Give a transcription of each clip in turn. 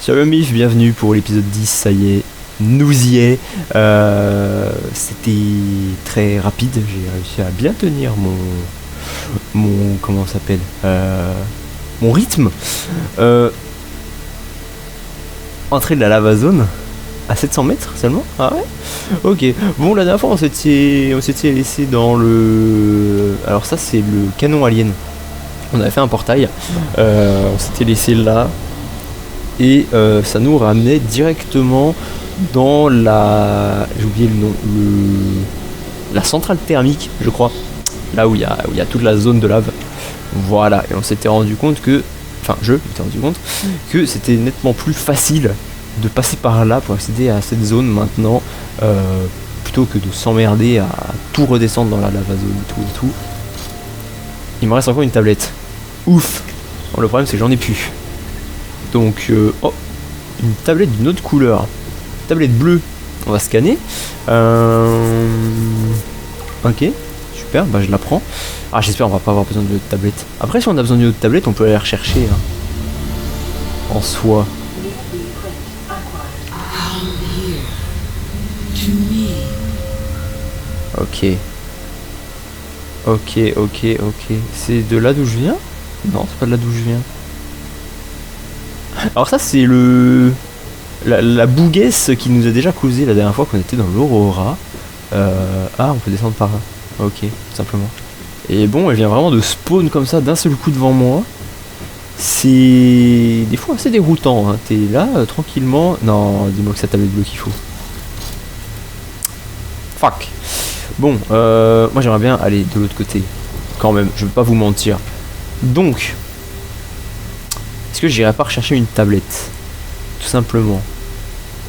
Shalom Mif, bienvenue pour l'épisode 10, ça y est, nous y est. C'était très rapide, j'ai réussi à bien tenir comment ça s'appelle, mon rythme. Entrée de la lava zone à 700 mètres seulement. Ah ouais. Ok, bon, la dernière fois on s'était laissé dans le... Alors ça c'est le canon alien. On avait fait un portail, on s'était laissé là. Et ça nous ramenait directement dans la... J'ai oublié le nom. La centrale thermique, je crois. Là où il y a toute la zone de lave. Voilà, et on s'était rendu compte que... Enfin, je m'étais rendu compte que c'était nettement plus facile de passer par là pour accéder à cette zone maintenant. Plutôt que de s'emmerder à tout redescendre dans la lava zone et tout. Il me reste encore une tablette. Ouf. Bon, le problème c'est que j'en ai plus. Donc, oh, une tablette d'une autre couleur. Tablette bleue. On va scanner. Ok, super, bah je la prends. Ah, j'espère on va pas avoir besoin de tablette. Après, si on a besoin d'une autre tablette, on peut aller la rechercher. Hein. En soi. Ok. Ok. C'est de là d'où je viens? Non, c'est pas de là d'où je viens. Alors ça c'est la bouguesse qui nous a déjà causé la dernière fois qu'on était dans l'Aurora. Ah, on peut descendre par là. Ok, tout simplement. Et bon, elle vient vraiment de spawn comme ça d'un seul coup devant moi. C'est des fois assez déroutant. Hein. T'es là tranquillement. Non, dis-moi que c'est ta tablette bleue qu'il faut. Fuck. Bon, moi j'aimerais bien aller de l'autre côté. Quand même, je vais pas vous mentir. Donc... Est-ce que j'irai pas rechercher une tablette? Tout simplement.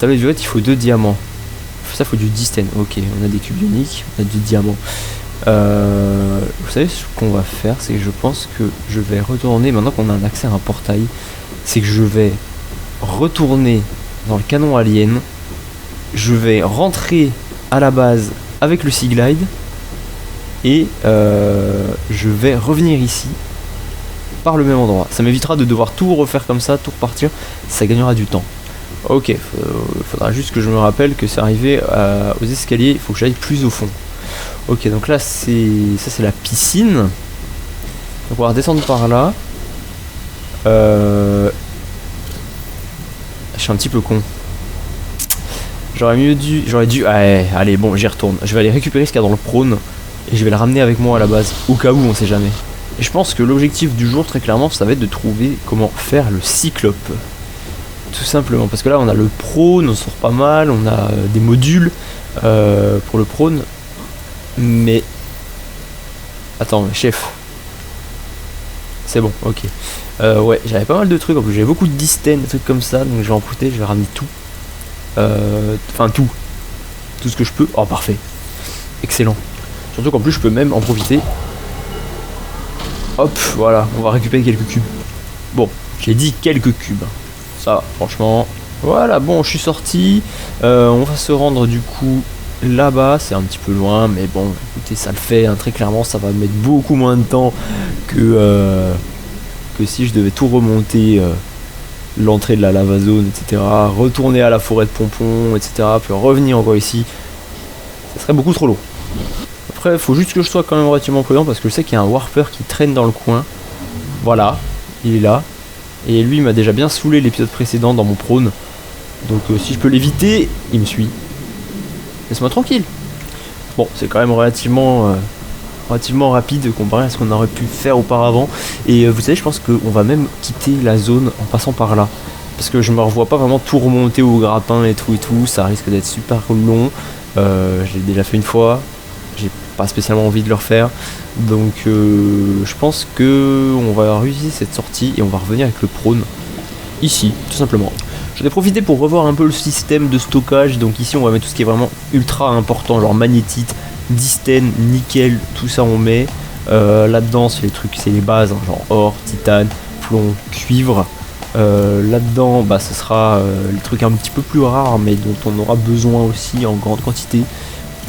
Tablette violette, il faut 2 diamants. Ça, il faut du distane. Ok, on a des cubes uniques, on a du diamant. Vous savez ce qu'on va faire? C'est que je pense que je vais retourner, maintenant qu'on a un accès à un portail, c'est que je vais retourner dans le canon alien. Je vais rentrer à la base avec le Sea Glide. Et je vais revenir ici. Par le même endroit. Ça m'évitera de devoir tout refaire comme ça, tout repartir. Ça gagnera du temps. Ok, faudra juste que je me rappelle que c'est arrivé aux escaliers. Il faut que j'aille plus au fond. Ok, donc là c'est la piscine. Donc on va redescendre par là. Je suis un petit peu con. J'aurais dû. Allez, bon, j'y retourne. Je vais aller récupérer ce qu'il y a dans le prône et je vais le ramener avec moi à la base. Au cas où, on sait jamais. Et je pense que l'objectif du jour, très clairement, ça va être de trouver comment faire le cyclope. Tout simplement. Parce que là, on a le prône, on sort pas mal, on a des modules pour le prône. Mais... Attends, chef. C'est bon, ok. Ouais, j'avais pas mal de trucs, en plus j'avais beaucoup de distane, des trucs comme ça, donc je vais en profiter, je vais ramener tout. Enfin, tout. Tout ce que je peux. Oh, parfait. Excellent. Surtout qu'en plus, je peux même en profiter. Hop, voilà, on va récupérer quelques cubes. Bon, j'ai dit quelques cubes. Ça, franchement. Voilà, bon, je suis sorti. On va se rendre du coup là-bas. C'est un petit peu loin, mais bon, écoutez, ça le fait. Hein, très clairement, ça va mettre beaucoup moins de temps que si je devais tout remonter. L'entrée de la lava zone, etc. Retourner à la forêt de Pompon, etc. Puis revenir encore ici. Ça serait beaucoup trop long. Après, faut juste que je sois quand même relativement prudent parce que je sais qu'il y a un warper qui traîne dans le coin. Voilà, il est là. Et lui, il m'a déjà bien saoulé l'épisode précédent dans mon prône. Donc si je peux l'éviter, il me suit. Laisse-moi tranquille. Bon, c'est quand même relativement rapide comparé à ce qu'on aurait pu faire auparavant. Et vous savez, je pense qu'on va même quitter la zone en passant par là. Parce que je me revois pas vraiment tout remonter au grappin et tout. Ça risque d'être super long. J'ai déjà fait une fois. J'ai pas spécialement envie de le refaire. Donc je pense que on va réussir cette sortie et on va revenir avec le prône. Ici, tout simplement. J'en ai profité pour revoir un peu le système de stockage. Donc ici, on va mettre tout ce qui est vraiment ultra important, genre magnétite, distane, nickel, tout ça on met. Là-dedans, c'est les trucs, c'est les bases, hein, genre or, titane, plomb, cuivre. Là-dedans, bah, ce sera les trucs un petit peu plus rares, mais dont on aura besoin aussi en grande quantité.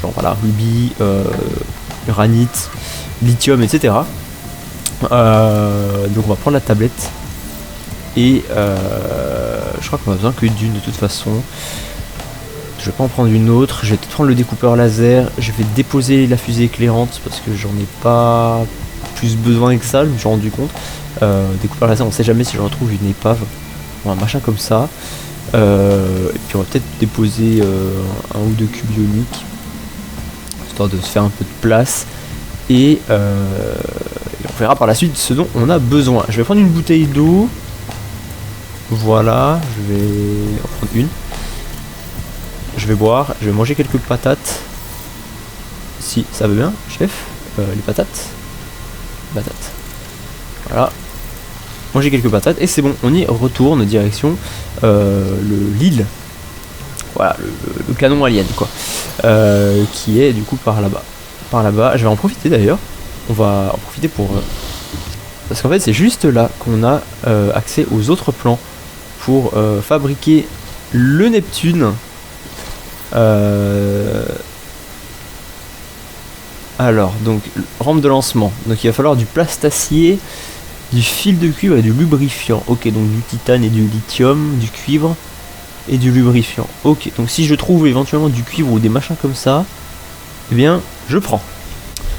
Genre voilà, rubis, granit, lithium, etc. Donc on va prendre la tablette. Et je crois qu'on a besoin que d'une de toute façon. Je vais pas en prendre une autre. Je vais peut-être prendre le découpeur laser. Je vais déposer la fusée éclairante parce que j'en ai pas plus besoin que ça, je me suis rendu compte. Découpeur laser, on sait jamais si je retrouve une épave ou un machin comme ça. Et puis on va peut-être déposer un ou deux cubes ioniques, histoire de se faire un peu de place. Et on verra par la suite ce dont on a besoin. Je vais prendre une bouteille d'eau. Voilà, je vais en prendre une. Je vais boire, je vais manger quelques patates. Si ça va bien, chef. Les patates. Patates. Voilà. Manger quelques patates et c'est bon, on y retourne direction l'île. Voilà, le canon alien quoi. Qui est du coup par là-bas. Par là-bas, je vais en profiter d'ailleurs. On va en profiter pour... parce qu'en fait c'est juste là qu'on a accès aux autres plans pour fabriquer le Neptune. Alors, donc, rampe de lancement. Donc il va falloir du plastacier, du fil de cuivre et du lubrifiant. Ok, donc du titane et du lithium, du cuivre et du lubrifiant. Ok, donc si je trouve éventuellement du cuivre ou des machins comme ça, eh bien, je prends.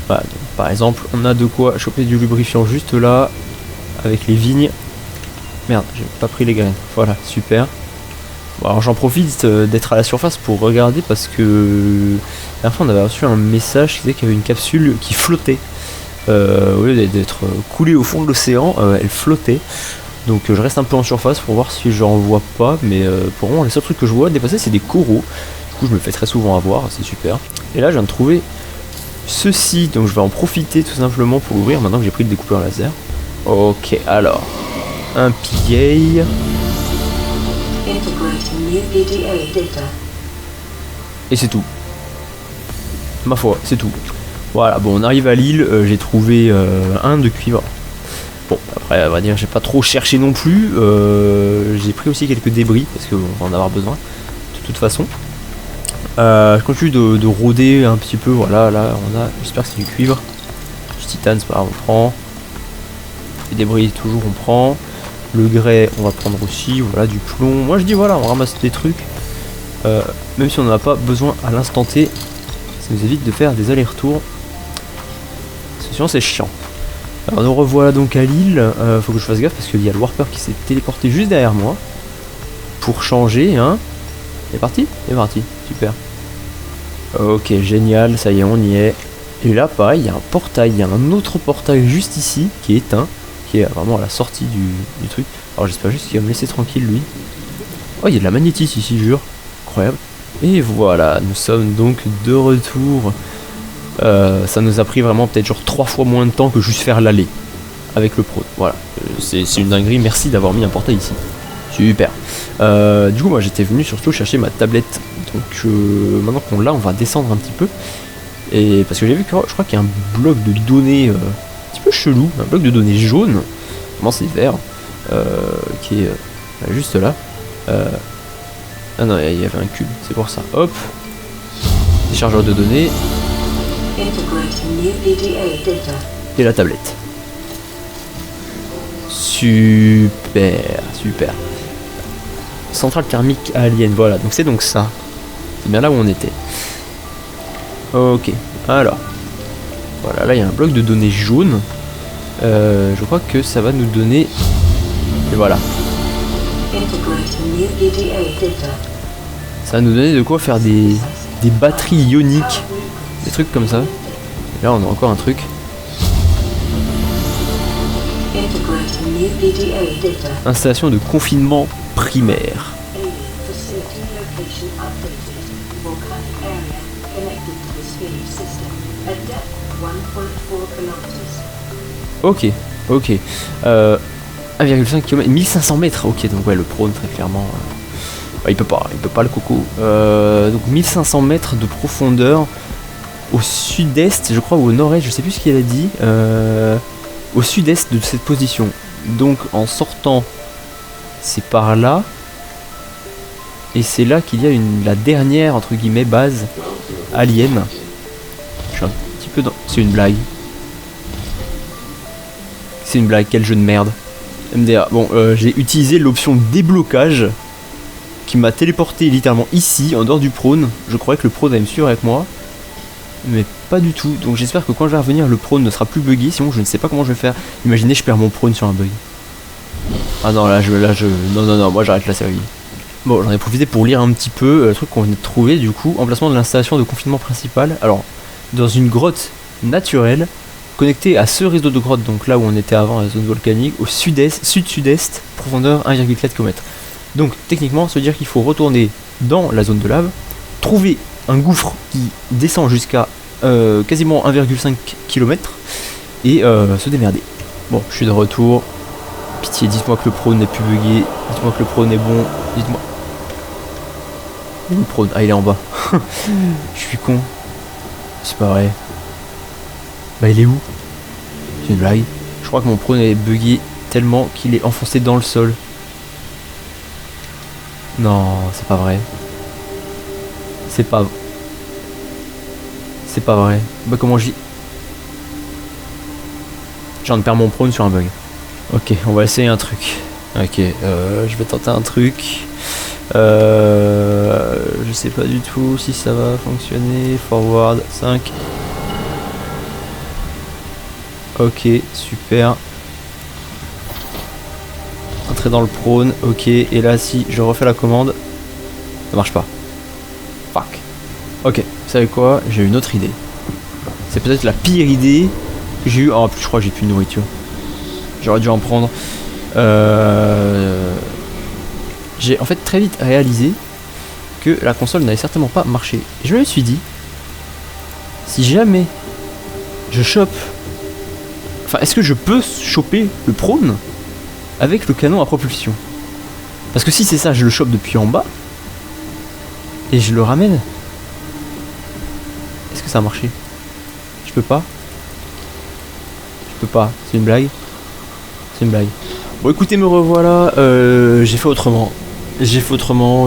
Voilà, donc, par exemple, on a de quoi choper du lubrifiant juste là, avec les vignes. Merde, j'ai pas pris les graines. Voilà, super. Bon, alors j'en profite d'être à la surface pour regarder parce que la dernière fois on avait reçu un message qui disait qu'il y avait une capsule qui flottait. Au lieu d'être coulée au fond de l'océan, elle flottait. Donc je reste un peu en surface pour voir si j'en vois pas. Mais pour moi les seuls trucs que je vois dépasser c'est des coraux. Du coup je me fais très souvent avoir, c'est super. Et là je viens de trouver ceci, donc je vais en profiter tout simplement pour l'ouvrir maintenant que j'ai pris le découpeur laser. Ok, alors un pilier. Et c'est tout. Ma foi, c'est tout. Voilà, bon, on arrive à l'île, j'ai trouvé un de cuivre. Bon, après, à vrai dire, j'ai pas trop cherché non plus. J'ai pris aussi quelques débris, parce qu'on va en avoir besoin, de toute façon. Je continue de rôder un petit peu, voilà, là, on a, j'espère que c'est du cuivre. Du titane, c'est pas grave, on prend. Les débris, toujours, on prend. Le grès, on va prendre aussi, voilà, du plomb. Moi, je dis, voilà, on ramasse des trucs. Même si on n'en a pas besoin à l'instant T, ça nous évite de faire des allers-retours. Sinon, c'est chiant. Alors, nous revoilà donc à l'île. Faut que je fasse gaffe parce qu'il y a le Warper qui s'est téléporté juste derrière moi. Pour changer, hein. Il est parti? Il est parti, super. Ok, génial, ça y est, on y est. Et là, pareil, il y a un portail. Il y a un autre portail juste ici qui est éteint. Qui est vraiment à la sortie du truc. Alors, j'espère juste qu'il va me laisser tranquille, lui. Oh, il y a de la magnétisme ici, jure. Incroyable. Et voilà, nous sommes donc de retour. Ça nous a pris vraiment peut-être genre 3 fois moins de temps que juste faire l'aller avec le pro. Voilà, c'est une dinguerie. Merci d'avoir mis un portail ici. Super. Du coup, moi j'étais venu surtout chercher ma tablette. Donc maintenant qu'on l'a, on va descendre un petit peu. Et parce que j'ai vu que je crois qu'il y a un bloc de données un petit peu chelou, un bloc de données jaune. Comment c'est vert, qui est juste là. Ah non, il y avait un cube, c'est pour ça. Hop, déchargeur de données. Et la tablette. Super, super. Centrale thermique alien, voilà, donc c'est donc ça. C'est bien là où on était. Ok, alors. Voilà, là il y a un bloc de données jaune. Je crois que ça va nous donner... Et voilà. Ça va nous donner de quoi faire des batteries ioniques. Des trucs comme ça. Et là on a encore un truc. Installation de confinement primaire. Ok, ok. 1,5 km, 1500 mètres. Ok, donc ouais, le prône très clairement. Il peut pas le coco. Donc 1500 mètres de profondeur au sud-est, je crois, ou au nord-est, je sais plus ce qu'il a dit. Au sud-est de cette position. Donc en sortant, c'est par là. Et c'est là qu'il y a la dernière, entre guillemets, base alien. Je suis un petit peu dans... C'est une blague. C'est une blague, quel jeu de merde. MDA. Bon, j'ai utilisé l'option déblocage qui m'a téléporté littéralement ici, en dehors du prône. Je croyais que le prône allait me suivre avec moi, mais pas du tout. Donc j'espère que quand je vais revenir, le prône ne sera plus buggé, sinon je ne sais pas comment je vais faire. Imaginez, je perds mon prône sur un bug. Ah non, non, moi j'arrête la série. Bon, j'en ai profité pour lire un petit peu le truc qu'on venait de trouver, du coup, emplacement de l'installation de confinement principale. Alors, dans une grotte naturelle, connectée à ce réseau de grottes, donc là où on était avant, la zone volcanique, au sud-est, sud-sud-est, profondeur 1,4 km. Donc, techniquement, ça veut dire qu'il faut retourner dans la zone de lave, trouver un gouffre qui descend jusqu'à quasiment 1,5 km, et se démerder. Bon, je suis de retour. Pitié, dites-moi que le prône n'est plus bugué, dites-moi que le prône est bon, dites-moi... Où est le prône? Ah, il est en bas. Je suis con. C'est pas vrai. Bah, il est où? C'est une blague. Je crois que mon prône est bugué tellement qu'il est enfoncé dans le sol. Non, c'est pas vrai. C'est pas... C'est pas vrai. Bah, comment j'y... Je viens de perdre mon prône sur un bug. Ok, on va essayer un truc. Ok, je vais tenter un truc. Je sais pas du tout si ça va fonctionner. Forward 5. Ok, super. Entrer dans le prône. Ok, et là si je refais la commande, ça marche pas. Fuck. Ok, vous savez quoi? J'ai une autre idée. C'est peut-être la pire idée que j'ai eue. Oh, en plus je crois que j'ai plus de nourriture. J'aurais dû en prendre. J'ai en fait très vite réalisé que la console n'allait certainement pas marcher. Et je me suis dit, si jamais je chope... Enfin, est-ce que je peux choper le prône avec le canon à propulsion? Parce que si c'est ça, je le chope depuis en bas et je le ramène. Est-ce que ça a marché? Je peux pas. Je peux pas. C'est une blague. C'est une blague. Bon, écoutez, me revoilà. J'ai fait autrement.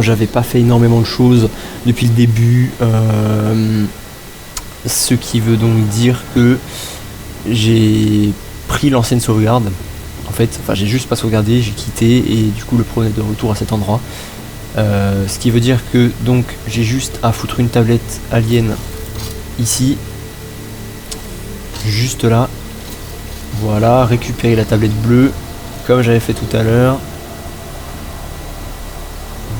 J'avais pas fait énormément de choses depuis le début. Ce qui veut donc dire que j'ai pris l'ancienne sauvegarde. En fait, enfin, j'ai juste pas sauvegardé, j'ai quitté et du coup le prône est de retour à cet endroit. Ce qui veut dire que donc j'ai juste à foutre une tablette alien ici, juste là. Voilà, récupérer la tablette bleue comme j'avais fait tout à l'heure.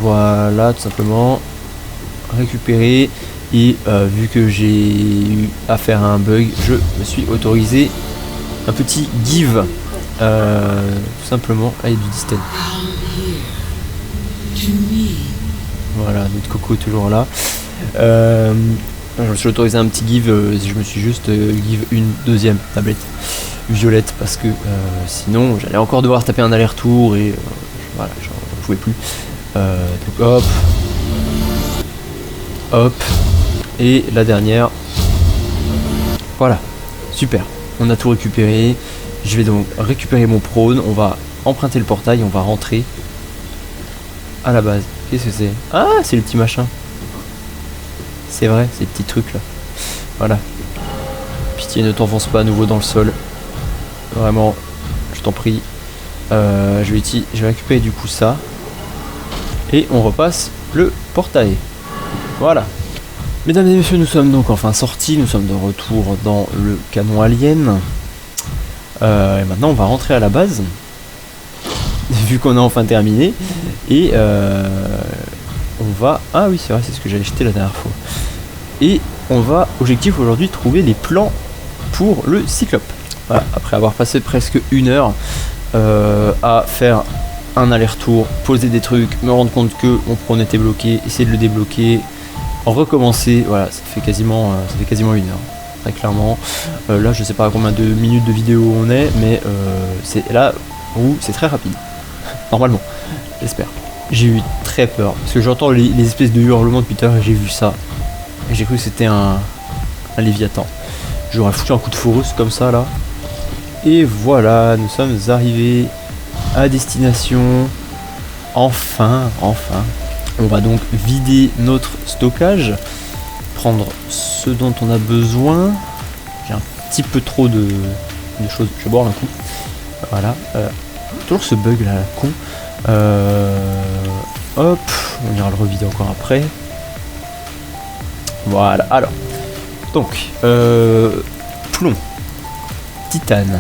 Voilà, tout simplement. Récupérer. Et vu que j'ai eu affaire à un bug, je me suis autorisé un petit give. Tout simplement. Ah, il y a du distel. Voilà, notre coco est toujours là. Je me suis autorisé un petit give. Je me suis juste give une deuxième tablette violette parce que sinon j'allais encore devoir taper un aller-retour et voilà, j'en pouvais plus. Donc hop, hop, et la dernière. Voilà, super. On a tout récupéré. Je vais donc récupérer mon prône. On va emprunter le portail. On va rentrer à la base. Qu'est-ce que c'est? Ah, c'est le petit machin. C'est vrai, ces petits trucs là. Voilà. Pitié, ne t'enfonce pas à nouveau dans le sol. Vraiment, je t'en prie. Je vais récupérer du coup ça. Et on repasse le portail. Voilà. Mesdames et messieurs, nous sommes donc enfin sortis. Nous sommes de retour dans le canon alien. Et maintenant, on va rentrer à la base. Vu qu'on a enfin terminé. Et on va... Ah oui, c'est vrai, c'est ce que j'avais jeté la dernière fois. Et on va, objectif aujourd'hui, trouver les plans pour le Cyclope. Voilà, après avoir passé presque une heure à faire un aller-retour, poser des trucs, me rendre compte que mon prône était bloqué, essayer de le débloquer, recommencer, voilà, ça fait quasiment une heure, très clairement. Là, je sais pas à combien de minutes de vidéo on est, mais c'est là où c'est très rapide, normalement, j'espère. J'ai eu très peur, parce que j'entends les espèces de hurlements depuis tout à l'heure et j'ai vu ça, et j'ai cru que c'était un léviathan. J'aurais foutu un coup de fourreuse comme ça là. Et voilà, nous sommes arrivés à destination. Enfin. On va donc vider notre stockage, prendre ce dont on a besoin. J'ai un petit peu trop de choses. Je vais boire un coup. Voilà. Toujours ce bug là, con. hop, on ira le revider encore après. Voilà, alors. Donc, plomb, titane,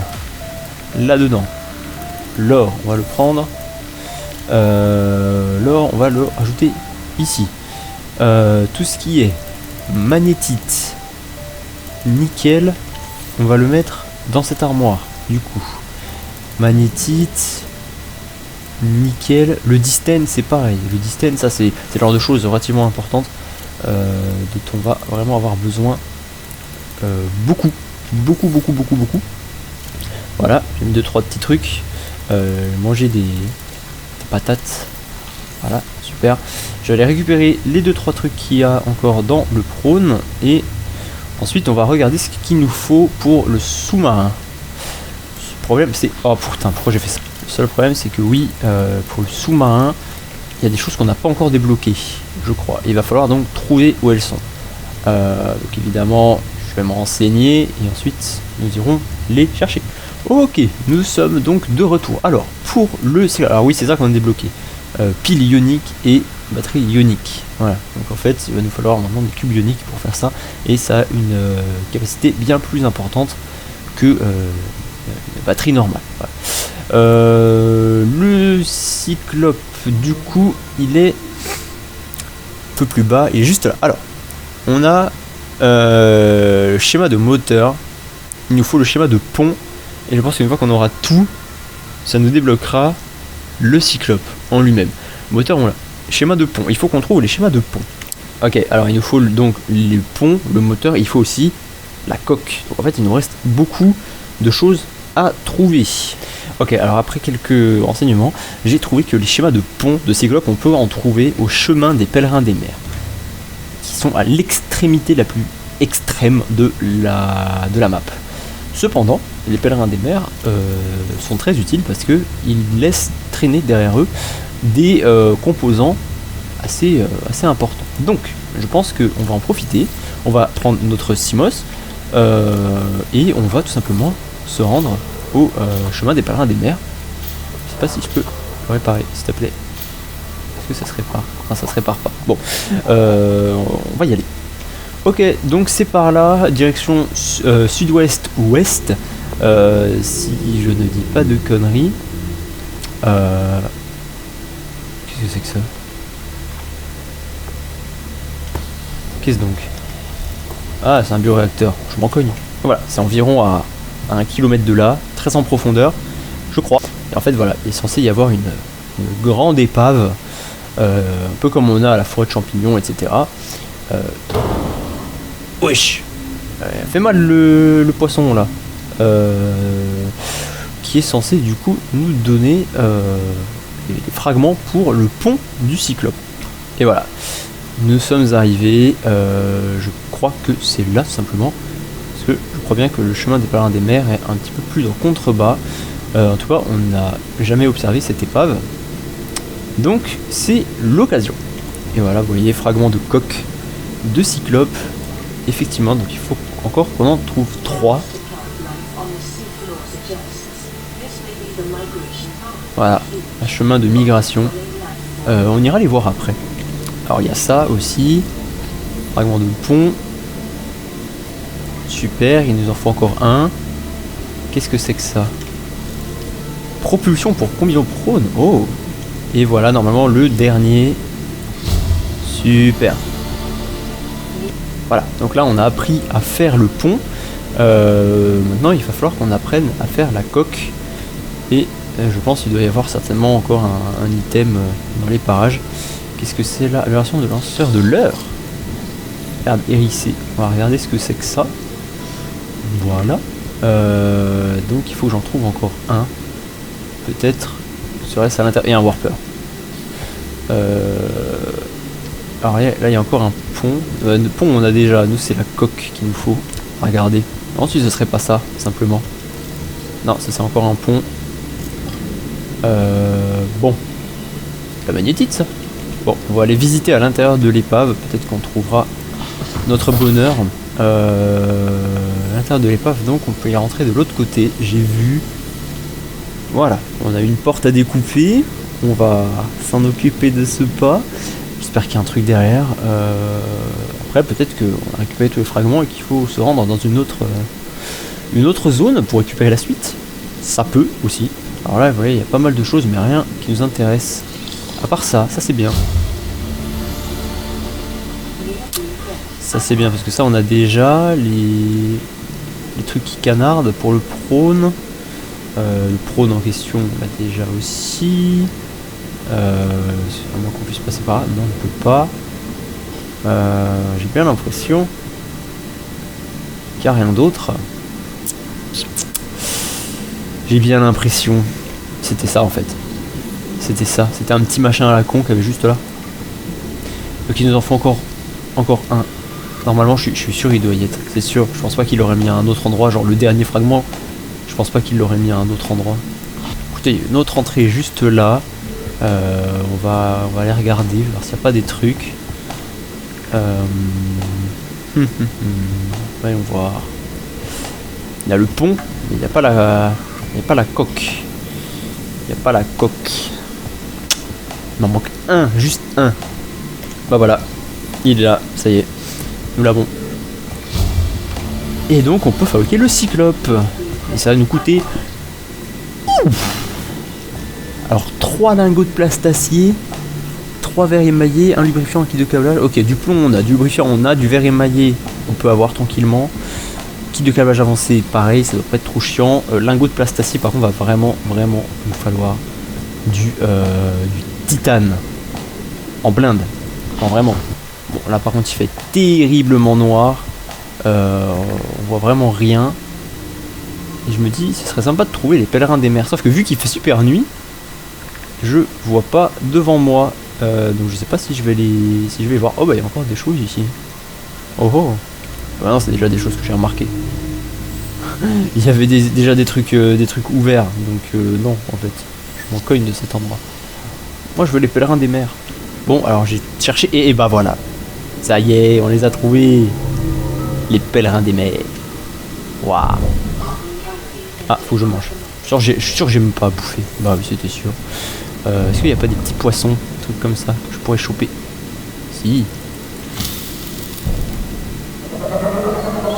là-dedans. L'or, on va le prendre. L'or, on va le rajouter ici. Tout ce qui est magnétite, nickel, on va le mettre dans cette armoire, du coup. Magnétite, nickel, le distène c'est pareil. Le distène, ça c'est le genre de choses relativement importantes dont on va vraiment avoir besoin beaucoup. Voilà, j'ai mis 2-3 petits trucs. Manger des patates. Voilà, super. Je vais aller récupérer les 2-3 trucs qu'il y a encore dans le prône. Et ensuite, on va regarder ce qu'il nous faut pour le sous-marin. Le problème, c'est... Oh putain, pourquoi j'ai fait ça? Le seul problème, c'est que oui, pour le sous-marin, il y a des choses qu'on n'a pas encore débloquées, je crois. Et il va falloir donc trouver où elles sont. Donc évidemment, je vais me renseigner et ensuite, nous irons les chercher. Ok, nous sommes donc de retour. Alors, pour le... Alors oui, c'est ça qu'on a débloqué. Pile ionique et batterie ionique. Voilà, donc en fait, il va nous falloir maintenant des cubes ioniques pour faire ça. Et ça a une capacité bien plus importante que une batterie normale. Voilà. Le cyclope, du coup, il est un peu plus bas. Il est juste là. Alors, on a le schéma de moteur. Il nous faut le schéma de pont. Et je pense qu'une fois qu'on aura tout, ça nous débloquera le cyclope en lui-même. Moteur, on l'a. Schéma de pont. Il faut qu'on trouve les schémas de pont. Ok, alors il nous faut donc les ponts, le moteur, il faut aussi la coque. Donc en fait, il nous reste beaucoup de choses à trouver. Ok, alors après quelques renseignements, j'ai trouvé que les schémas de pont de cyclope, on peut en trouver au chemin des pèlerins des mers, qui sont à l'extrémité la plus extrême de la map. Cependant, les pèlerins des mers sont très utiles parce qu'ils laissent traîner derrière eux des composants assez importants. Donc, je pense qu'on va en profiter. On va prendre notre Simos et on va tout simplement se rendre au chemin des pèlerins des mers. Je sais pas si je peux le réparer, s'il te plaît. Est-ce que ça se répare? Enfin, ça se répare pas. Bon, on va y aller. Ok, donc c'est par là, direction sud-ouest-ouest, si je ne dis pas de conneries. Qu'est-ce que c'est que ça? Qu'est-ce donc? Ah, c'est un bioréacteur, je m'en cogne. Voilà, c'est environ à 1 km de là, très en profondeur, je crois. Et en fait, voilà, il est censé y avoir une grande épave, un peu comme on a à la forêt de champignons, etc. Wesh, fait mal le poisson là, qui est censé du coup nous donner des fragments pour le pont du cyclope. Et voilà, nous sommes arrivés, je crois que c'est là tout simplement, parce que je crois bien que le chemin des pèlerins des mers est un petit peu plus en contrebas. En tout cas, on n'a jamais observé cette épave, donc c'est l'occasion. Et voilà, vous voyez, fragments de coque de cyclope. Effectivement, donc il faut encore qu'on en trouve 3. Voilà, un chemin de migration. On ira les voir après. Alors il y a ça aussi. Fragment de pont. Super, il nous en faut encore un. Qu'est-ce que c'est que ça? Propulsion pour combinaison prône. Oh. Et voilà, normalement le dernier. Super. Voilà, donc là on a appris à faire le pont. Maintenant il va falloir qu'on apprenne à faire la coque. Et je pense qu'il doit y avoir certainement encore un item dans les parages. Qu'est-ce que c'est là? Version de lanceur de leurre. Regarde, hérissé. On va regarder ce que c'est que ça. Voilà. Donc il faut que j'en trouve encore un. Peut-être serait-ce à l'intérieur. Et un warper. Alors là il y a encore un pont. Le pont on a déjà, nous c'est la coque qu'il nous faut. Regardez. Ensuite ce serait pas ça, simplement. Non, ça c'est encore un pont. Bon. La magnétite ça. Bon, on va aller visiter à l'intérieur de l'épave. Peut-être qu'on trouvera notre bonheur. À l'intérieur de l'épave, donc on peut y rentrer de l'autre côté. J'ai vu. Voilà, on a une porte à découper. on va s'en occuper de ce pas. J'espère qu'il y a un truc derrière. Après, peut-être qu'on a récupéré tous les fragments et qu'il faut se rendre dans une autre zone pour récupérer la suite. Ça peut aussi. Alors là, vous voyez, il y a pas mal de choses, mais rien qui nous intéresse. À part ça c'est bien. Ça c'est bien, parce que ça, on a déjà les trucs qui canardent pour le prône. Le prône en question, on l'a déjà aussi. C'est vraiment qu'on puisse passer par là. Non, on peut pas. J'ai bien l'impression qu'il n'y a rien d'autre. J'ai bien l'impression. C'était ça en fait. C'était ça. C'était un petit machin à la con qu'il y avait juste là. Donc il nous en faut encore un. Normalement je suis sûr il doit y être. C'est sûr. Je pense pas qu'il aurait mis à un autre endroit. Genre le dernier fragment. Je pense pas qu'il l'aurait mis à un autre endroit. Écoutez, il y a une autre entrée juste là. On va aller regarder, voir s'il n'y a pas des trucs. Voyons voir. Il y a le pont, mais il n'y a pas la coque. Il n'y a pas la coque. Il m'en manque un, juste un. Bah voilà, il est là, ça y est. Nous l'avons. Et donc on peut fabriquer le cyclope. Et ça va nous coûter... Alors 3 lingots de plastacier, 3 verres émaillés, un lubrifiant, un kit de câblage. Ok, du plomb on a, du lubrifiant on a, du verre émaillé on peut avoir tranquillement. Kit de câblage avancé, pareil, ça doit pas être trop chiant. Lingot de plastacier par contre va vraiment nous falloir du titane en blinde. Non vraiment. Bon là par contre il fait terriblement noir. On voit vraiment rien. Et je me dis ce serait sympa de trouver les pèlerins des mers. Sauf que vu qu'il fait super nuit, je vois pas devant moi. Donc je sais pas si je vais les voir. Oh bah il y a encore des choses ici. Oh oh. Bah non, c'est déjà des choses que j'ai remarqué. Il y avait déjà des trucs ouverts. Donc non en fait. Je m'en cogne de cet endroit. Moi je veux les pèlerins des mers. Bon alors j'ai cherché et bah voilà. Ça y est, on les a trouvés. Les pèlerins des mers. Waouh. Ah, faut que je mange. Je suis sûr que j'aime pas à bouffer. Bah oui, c'était sûr. Est-ce qu'il n'y a pas des petits poissons, des trucs comme ça, que je pourrais choper? Si.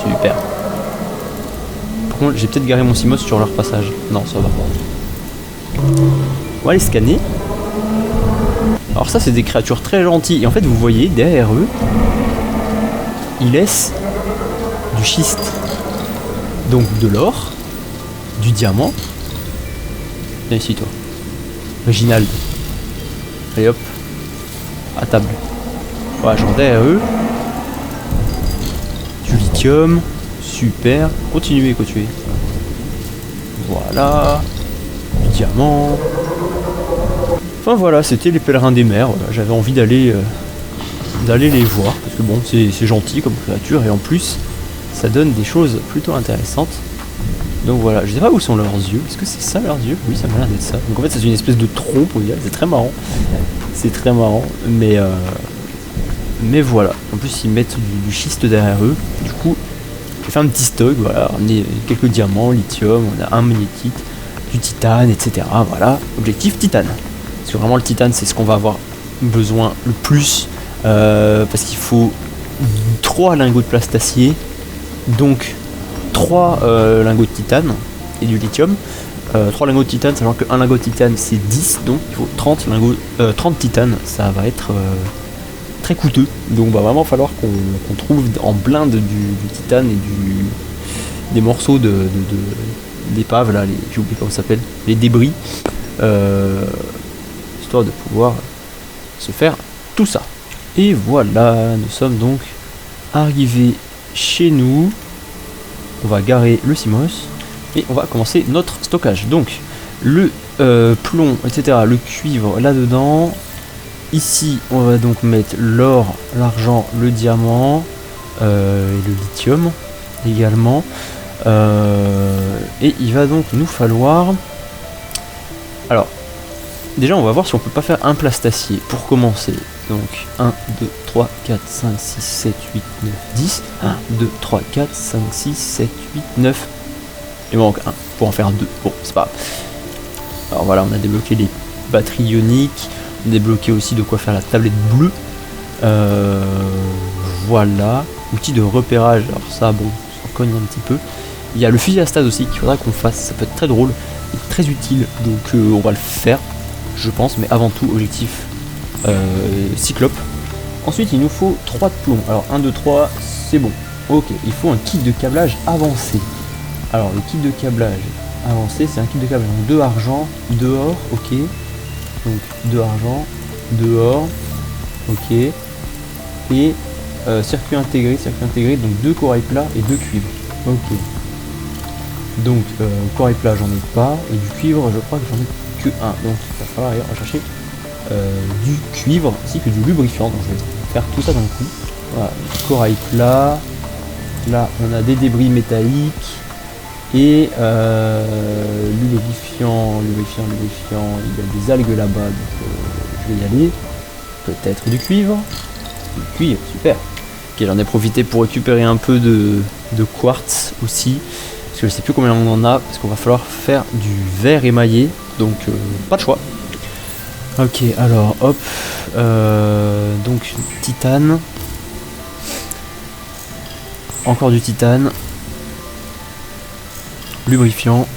Super. Par contre, j'ai peut-être garé mon Simos sur leur passage. Non, ça va. On va les scanner. Alors ça, c'est des créatures très gentilles. Et en fait, vous voyez, derrière eux, ils laissent du schiste. Donc de l'or, du diamant. Viens ici, toi. Réginald. Allez hop. À table. Voilà, genre derrière eux. Du lithium. Super. Continuez, continuez. Voilà. Du diamant. Enfin voilà, c'était les pèlerins des mers. J'avais envie d'aller les voir. Parce que bon, c'est gentil comme créature. Et en plus, ça donne des choses plutôt intéressantes. Donc voilà, je sais pas où sont leurs yeux. Est-ce que c'est ça leurs yeux? Oui, ça m'a l'air d'être ça. Donc en fait, c'est une espèce de trompe, c'est très marrant. C'est très marrant, mais voilà. En plus, ils mettent du schiste derrière eux. Du coup, j'ai fait un petit stock. Voilà, on a quelques diamants, lithium, on a un magnétite, du titane, etc. Voilà, objectif titane. Parce que vraiment, le titane, c'est ce qu'on va avoir besoin le plus. Parce qu'il faut 3 lingots de plastacier. Donc 3 lingots de titane et du lithium. 3 lingots de titane, sachant qu'un lingot de titane c'est 10, donc il faut 30 titane. Ça va être très coûteux. Donc va vraiment falloir qu'on trouve en blinde du titane et des morceaux d'épave là, j'ai oublié comment ça s'appelle, les débris, histoire de pouvoir se faire tout ça. Et voilà, nous sommes donc arrivés chez nous. On va garer le Simos et on va commencer notre stockage. Donc le plomb, etc., le cuivre là-dedans. Ici, on va donc mettre l'or, l'argent, le diamant et le lithium également. Et il va donc nous falloir... Alors, déjà, on va voir si on peut pas faire un plastacier pour commencer. Donc 1, 2, 3, 4, 5, 6, 7, 8, 9, 10. 1, 2, 3, 4, 5, 6, 7, 8, 9. Il manque un pour en faire 2. Bon, c'est pas grave. Alors voilà, on a débloqué batterie ionique, débloquer aussi de quoi faire la tablette bleue. Voilà, outil de repérage, alors ça bon, ça cogne un petit peu. Il y a le fusil à stase aussi qu'il faudra qu'on fasse, ça peut être très drôle et très utile, donc on va le faire, je pense, mais avant tout, objectif cyclope. Ensuite, il nous faut 3 de plomb, alors 1, 2, 3, c'est bon. Ok, il faut un kit de câblage avancé. Alors, le kit de câblage avancé, c'est un kit de câblage, donc 2 argent, 2 or, ok. Donc 2 argent, 2 or, ok. Et circuit intégré, donc 2 corail plat et 2 cuivres. Ok. Donc corail plat j'en ai pas, et du cuivre je crois que j'en ai que 1. Donc il va falloir aller rechercher du cuivre ainsi que du lubrifiant. Donc je vais faire tout ça d'un coup. Voilà, corail plat. Là on a des débris métalliques. Et lubrifiant, il y a des algues là-bas, donc je vais y aller. Peut-être du cuivre. Du cuivre, super. Ok, j'en ai profité pour récupérer un peu de quartz aussi. Parce que je sais plus combien on en a, parce qu'on va falloir faire du verre émaillé. Donc pas de choix. Ok, alors hop. Donc titane. Encore du titane. Lubrifiant.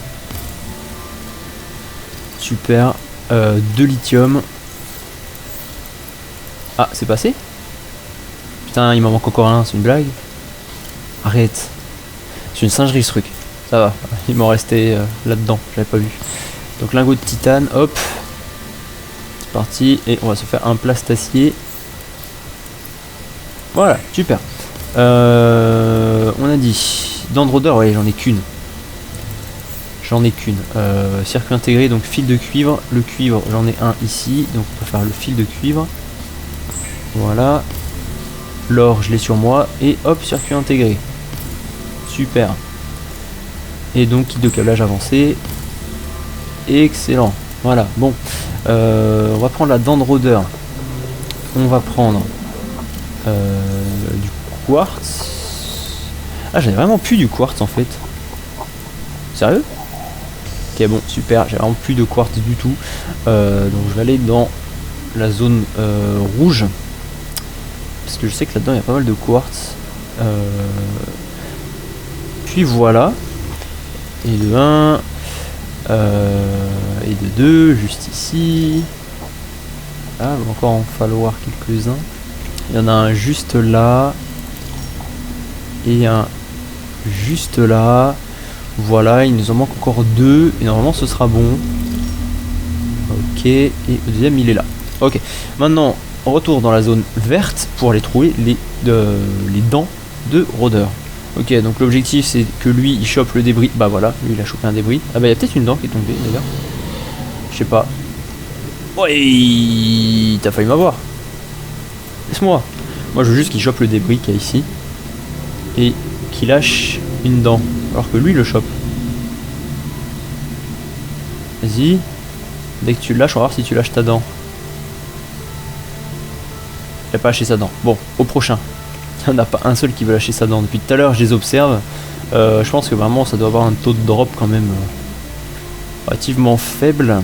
Super. De lithium. Ah, c'est passé? Putain, il m'en manque encore un, c'est une blague? Arrête. C'est une singerie ce truc. Ça va, il m'en restait là-dedans, j'avais pas vu. Donc lingot de titane, hop. C'est parti, et on va se faire un plastacier. Voilà, super. On a dit dendrodeur, ouais, j'en ai qu'une. Circuit intégré, donc fil de cuivre. Le cuivre, j'en ai un ici, donc on peut faire le fil de cuivre. Voilà. L'or, je l'ai sur moi. Et hop, circuit intégré. Super. Et donc, kit de câblage avancé. Excellent. Voilà, bon. On va prendre la dent de rôdeur. On va prendre du quartz. Ah, j'avais vraiment plus du quartz en fait. Sérieux? Ok, bon, super. J'ai vraiment plus de quartz du tout. Donc, je vais aller dans la zone rouge. Parce que je sais que là-dedans, il y a pas mal de quartz. Puis voilà. Et de 1. Et de 2, juste ici. Ah, il va encore en falloir quelques-uns. Il y en a un juste là. Et un juste là. Voilà, il nous en manque encore 2. Et normalement, ce sera bon. Ok. Et le deuxième, il est là. Ok. Maintenant, retour dans la zone verte pour aller trouver les dents de rôdeur. Ok, donc l'objectif c'est que lui il chope le débris. Bah voilà, lui il a chopé un débris. Ah bah il y a peut-être une dent qui est tombée d'ailleurs. Je sais pas. Ouais, t'as failli m'avoir. Laisse-moi. Moi je veux juste qu'il chope le débris qu'il y a ici. Et qu'il lâche une dent. Alors que lui il le chope. Vas-y. Dès que tu le lâches, on va voir si tu lâches ta dent. Il a pas lâché sa dent. Bon, au prochain. Il n'y en a pas un seul qui veut lâcher sa dent. Depuis tout à l'heure, je les observe. Je pense que vraiment, ça doit avoir un taux de drop quand même relativement faible.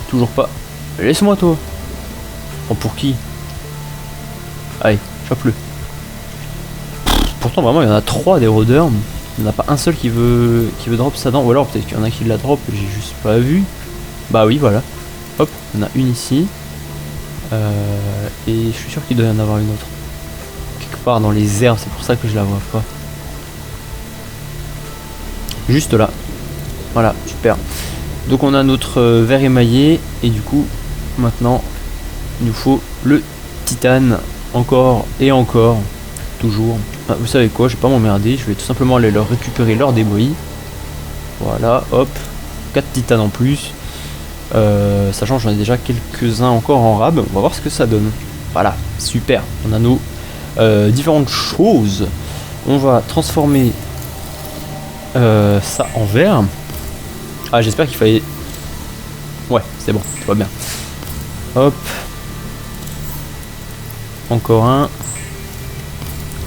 Toujours pas. Laisse-moi, toi. Oh, pour qui? Allez, chope-le. Pourtant, vraiment, il y en a 3 des rôdeurs. Il n'y en a pas un seul qui veut drop sa dent. Ou alors, peut-être qu'il y en a qui la drop et j'ai juste pas vu. Bah oui, voilà. Hop, il y en a une ici. Et je suis sûr qu'il doit y en avoir une autre quelque part dans les herbes, c'est pour ça que je la vois pas. Juste là. Voilà, super. Donc on a notre verre émaillé et du coup maintenant il nous faut le titane encore et encore. Toujours. Ah, vous savez quoi, je vais pas m'emmerder, je vais tout simplement aller leur récupérer leur débris. Voilà, hop. 4 titanes en plus. Sachant que j'en ai déjà quelques-uns encore en rab, on va voir ce que ça donne. Voilà, super, on a nos différentes choses. On va transformer ça en verre. Ah, j'espère qu'il fallait... Ouais, c'est bon, tout va bien. Hop. Encore un.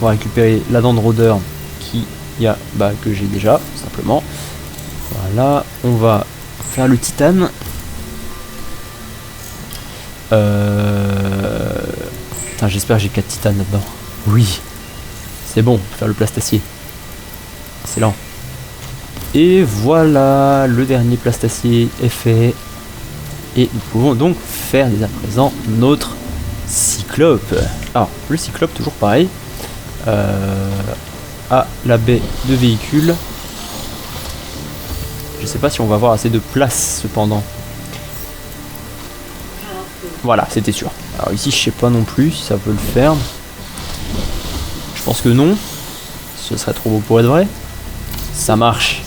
On va récupérer la dent de rôdeur que j'ai déjà, simplement. Voilà, on va faire le titane. Putain, j'espère que j'ai 4 titanes là-dedans. Oui. C'est bon, faire le plastacier. Excellent. Et voilà, le dernier plastacier est fait. Et nous pouvons donc faire dès à présent notre cyclope. Alors, le cyclope, toujours pareil. À la baie de véhicule. Je sais pas si on va avoir assez de place cependant. Voilà, c'était sûr. Alors ici, je sais pas non plus si ça peut le faire. Je pense que non. Ce serait trop beau pour être vrai. Ça marche.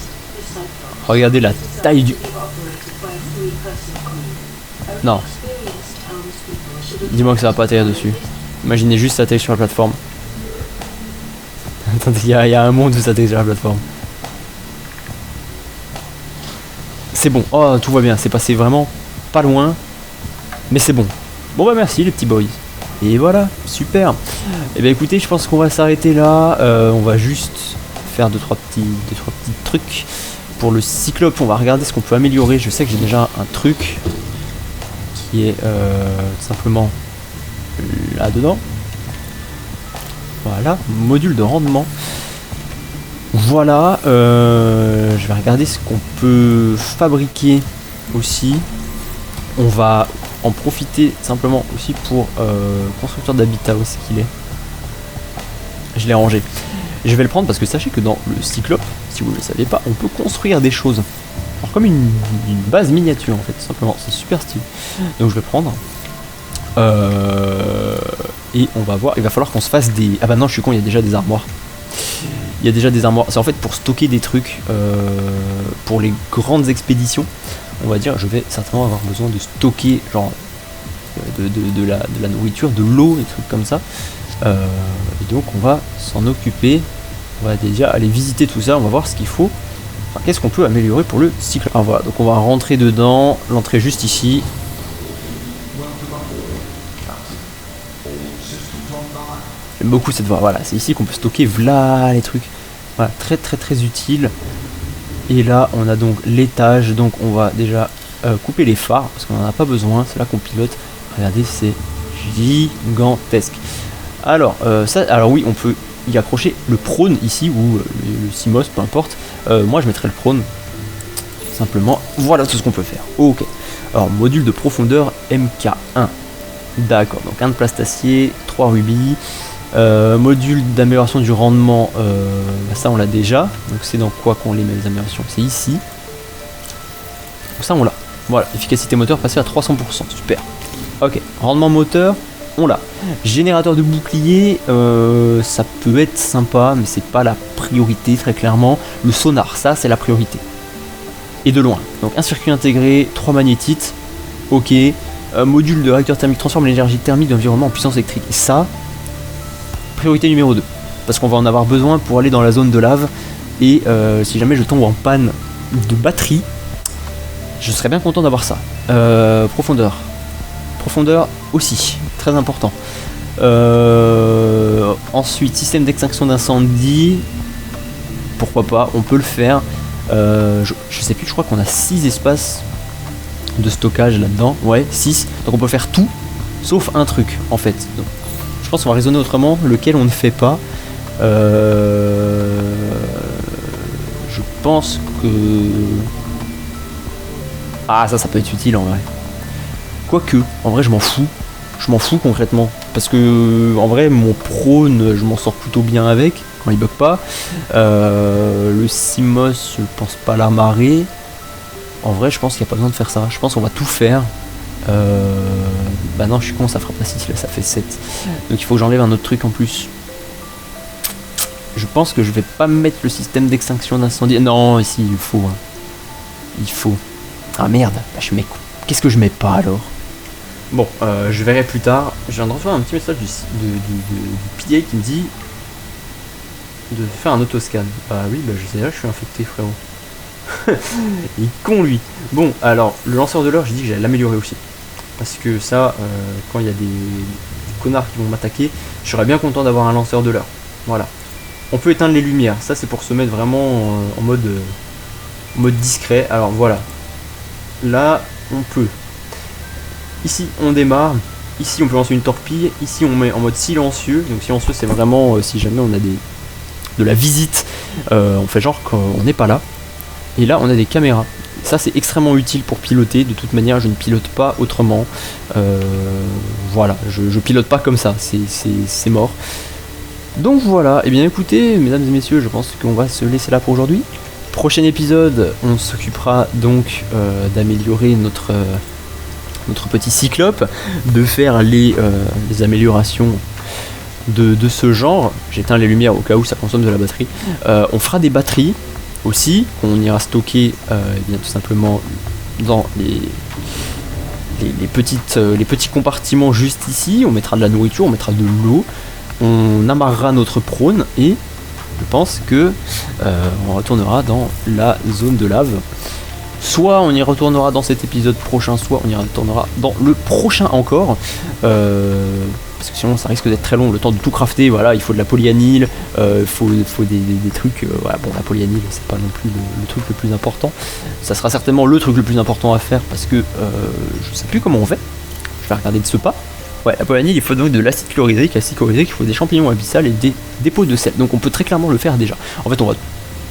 Regardez la taille du... Non. Dis-moi que ça va pas atterrir dessus. Imaginez juste ça atterrir sur la plateforme. Attendez, il y a un monde où ça atterrit sur la plateforme. C'est bon. Oh, tout va bien. C'est passé vraiment pas loin. Mais c'est bon. Bon bah merci les petits boys. Et voilà, super. Et bah écoutez, je pense qu'on va s'arrêter là. On va juste faire 2-3 petits trucs. Pour le cyclope, on va regarder ce qu'on peut améliorer. Je sais que j'ai déjà un truc qui est tout simplement là-dedans. Voilà, module de rendement. Voilà, je vais regarder ce qu'on peut fabriquer aussi. On va en profiter simplement aussi pour constructeur d'habitat, où est-ce qu'il est. Je l'ai rangé. Je vais le prendre parce que sachez que dans le cyclope, si vous ne le saviez pas, on peut construire des choses. Alors comme une base miniature en fait, simplement. C'est super stylé. Donc je vais le prendre. Et on va voir. Il va falloir qu'on se fasse des... Ah bah non, je suis con, il y a déjà des armoires. Il y a déjà des armoires. C'est en fait pour stocker des trucs pour les grandes expéditions. On va dire, je vais certainement avoir besoin de stocker genre de la nourriture, de l'eau, des trucs comme ça. Et donc on va s'en occuper. On va déjà aller visiter tout ça. On va voir ce qu'il faut. Enfin, qu'est-ce qu'on peut améliorer pour le cycle. Ah voilà, donc on va rentrer dedans. L'entrée juste ici. J'aime beaucoup cette voie. Voilà, c'est ici qu'on peut stocker voilà les trucs. Voilà, très très très utile. Et là on a donc l'étage. Donc on va déjà couper les phares parce qu'on n'en a pas besoin. C'est là qu'on pilote. Regardez, c'est gigantesque. Alors alors oui, on peut y accrocher le prône ici ou le CMOS, peu importe. Moi je mettrai le prône simplement. Voilà tout ce qu'on peut faire. Ok. Alors module de profondeur MK1. D'accord, donc un de plastacier, 3 rubis. Module d'amélioration du rendement, bah ça on l'a déjà. Donc c'est dans quoi qu'on les met les améliorations? C'est ici. Donc ça on l'a. Voilà, efficacité moteur passée à 300%. Super. Ok, rendement moteur, on l'a. Générateur de bouclier, ça peut être sympa, mais c'est pas la priorité très clairement. Le sonar, ça c'est la priorité. Et de loin. Donc un circuit intégré, 3 magnétites. Ok. Module de réacteur thermique transforme l'énergie thermique de l'environnement en puissance électrique. Et ça, priorité numéro 2. Parce qu'on va en avoir besoin pour aller dans la zone de lave. Et si jamais je tombe en panne de batterie, je serais bien content d'avoir ça. Profondeur. Profondeur aussi, très important. Ensuite, système d'extinction d'incendie. Pourquoi pas, on peut le faire. Je sais plus, je crois qu'on a 6 espaces de stockage là-dedans. Ouais, 6. Donc on peut faire tout, sauf un truc en fait. Donc, je pense qu'on va raisonner autrement, lequel on ne fait pas. Je pense que... Ah, ça peut être utile en vrai. Quoique, en vrai je m'en fous. Je m'en fous concrètement. Parce que en vrai mon prône, je m'en sors plutôt bien avec, quand il bug pas. Le CMOS, je pense pas la marée. En vrai je pense qu'il n'y a pas besoin de faire ça. Je pense qu'on va tout faire. Bah non, je suis con, ça fera pas 6 là, ça fait 7. Donc il faut que j'enlève un autre truc en plus. Je pense que je vais pas mettre le système d'extinction d'incendie. Non, ici il faut. Hein. Il faut. Ah merde, bah, je mets. Qu'est-ce que je mets pas alors? Bon, je verrai plus tard. Je viens de recevoir un petit message du PA qui me dit de faire un autoscan. Bah oui, bah je sais là, je suis infecté, frérot. Il est con lui. Bon, alors le lanceur de leurre, j'ai dit que j'allais l'améliorer aussi. Parce que ça, quand il y a des connards qui vont m'attaquer, je serais bien content d'avoir un lanceur de leurre. Voilà. On peut éteindre les lumières. Ça, c'est pour se mettre vraiment en mode discret. Alors voilà. là on peut. Ici on démarre, ici on peut lancer une torpille, ici on met en mode silencieux, donc silencieux c'est vraiment si jamais on a de la visite, on fait genre qu'on n'est pas là. Et là on a des caméras, ça c'est extrêmement utile pour piloter, de toute manière je ne pilote pas autrement, voilà, je pilote pas comme ça, c'est mort. Donc voilà, et bien écoutez mesdames et messieurs, je pense qu'on va se laisser là pour aujourd'hui. Prochain épisode, on s'occupera donc d'améliorer notre petit cyclope, de faire les améliorations de ce genre. J'éteins les lumières au cas où ça consomme de la batterie. On fera des batteries aussi, qu'on ira stocker bien tout simplement dans les petits compartiments juste ici. On mettra de la nourriture, on mettra de l'eau, on amarrera notre prône et je pense que on retournera dans la zone de lave. Soit on y retournera dans cet épisode prochain, soit on y retournera dans le prochain encore. Parce que sinon ça risque d'être très long, le temps de tout crafter. Voilà, il faut de la polyanile, faut des trucs. Voilà, bon, la polyanile c'est pas non plus le truc le plus important. Ça sera certainement le truc le plus important à faire parce que je sais plus comment on fait. Je vais regarder de ce pas. Ouais, la polyanile, il faut donc de l'acide chlorhydrique. L'acide chlorhydrique, il faut des champignons abyssales et des dépôts de sel. Donc on peut très clairement le faire déjà. En fait,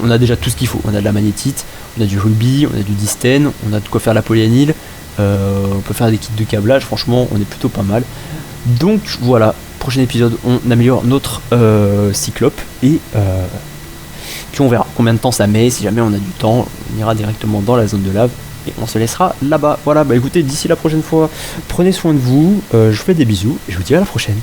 on a déjà tout ce qu'il faut. On a de la magnétite, on a du rubis, on a du distène, on a de quoi faire la polyanile. On peut faire des kits de câblage. Franchement, on est plutôt pas mal. Donc voilà, prochain épisode, on améliore notre cyclope et puis on verra combien de temps ça met. Si jamais on a du temps, on ira directement dans la zone de lave. Et on se laissera là-bas. Voilà, bah écoutez, d'ici la prochaine fois, prenez soin de vous, je vous fais des bisous et je vous dis à la prochaine.